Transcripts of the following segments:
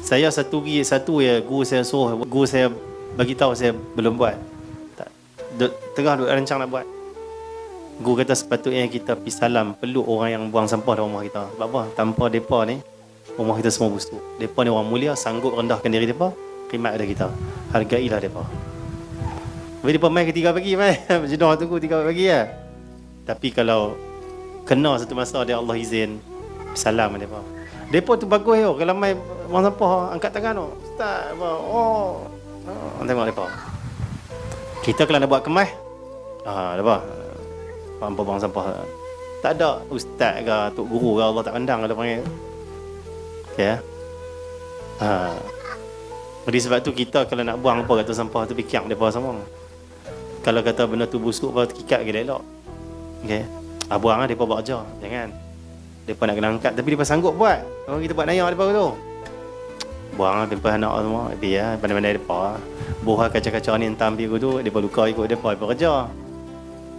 Saya satu ya guru saya suruh, guru saya bagi tahu saya belum buat. Tak, tengah duk rancang nak buat. Guru kata sepatutnya kita pergi salam peluk orang yang buang sampah dalam rumah kita. Sebab apa? Tanpa depa ni rumah kita semua busuk. Depa ni orang mulia, sanggup rendahkan diri depa, khidmat ada kita. Hargailah depa. Tapi depa mai ke 3 pagi mai. Jenuh tunggu 3 pagi ya. Tapi kalau kena satu masa dia Allah izin, salam depa. Depa tu bagus yo. Kalau mai buang sampah angkat tangan tu. Ustaz apa? Tengok depa. Kita kalau nak buat kemas, depa. Hampa buang sampah. Tak ada ustaz ke tok guru ke Allah tak pandang kalau panggil. Okey ya. Jadi sebab tu kita kalau nak buang apa kat sampah tu fikir depa semua. Kalau kata benda tu busuk apa kikat ke elok. Okey. Buang depa buat kerja. Jangan. Depa nak kena angkat tapi depa sanggup buat. Orang kita buat nayak depa tu. Buang depa anak semua. Dia pandai-pandai depa. Buah kaca-kaca ni entam pergi tu depa luka ikut depa kerja.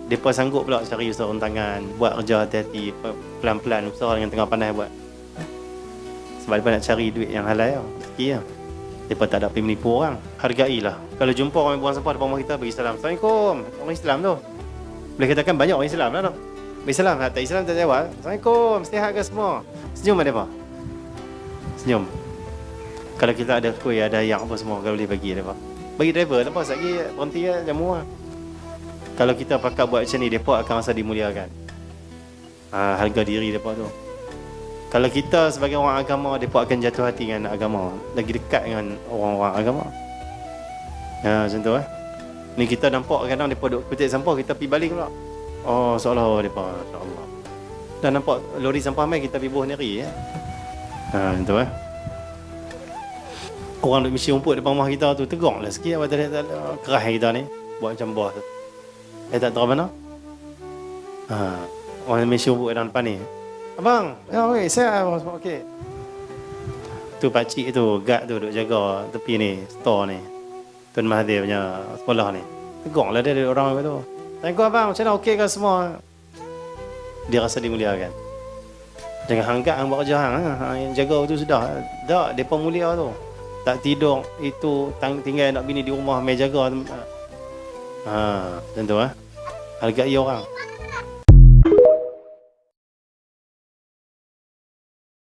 Depa sanggup pula cari usaha tangan, buat kerja hati-hati, pelan-pelan usaha dengan tengah pandai buat. Sebab depa nak cari duit yang halal lah, rezeki lah. Depa tak ada pergi menipu orang. Hargailah. Kalau jumpa orang yang buang sampah depan rumah kita, bagi salam. Assalamualaikum. Orang Islam tu. Boleh katakan banyak orang Islam lah tu. Bagi salam. Tak Islam tak jawab. Assalamualaikum. Sihat ke semua? Senyum ada apa? Senyum. Kalau kita ada kuih, ada ayam apa semua, kalau boleh bagi depa. Bagi driver lepas lagi berhenti lah, jamu lah. Kalau kita pakat buat macam ni, mereka akan rasa dimuliakan. Harga diri mereka tu. Kalau kita sebagai orang agama, mereka akan jatuh hati dengan agama. Lagi dekat dengan orang-orang agama. Macam tu Ni kita nampak kadang mereka duduk petik sampah, kita pergi baling pula. Seolah mereka, insyaAllah. Dan nampak lori sampah mai, kita pergi buah sendiri. Macam tu Orang duduk misi rumput depan rumah kita tu, tegang lah sikit. Apa tak kerah kita ni. Buat macam buah tu. Tak tahu mana? Orang misi rumput dalam depan ni. Abang, saya okey. Tu pakcik tu, guard tu duduk jaga tepi ni, store ni. Tuan Mahathir punya sekolah ni. Tegang lah dia orang tu. Tanya abang, macam mana okey ke semua? Dia rasa dimuliakan. Jangan hanggat hang buat kerja hang jaga tu sudah. Tak, depa mulia tu. Tak tidur itu tinggal nak bini di rumah mai jaga. Macam tu Hargai orang.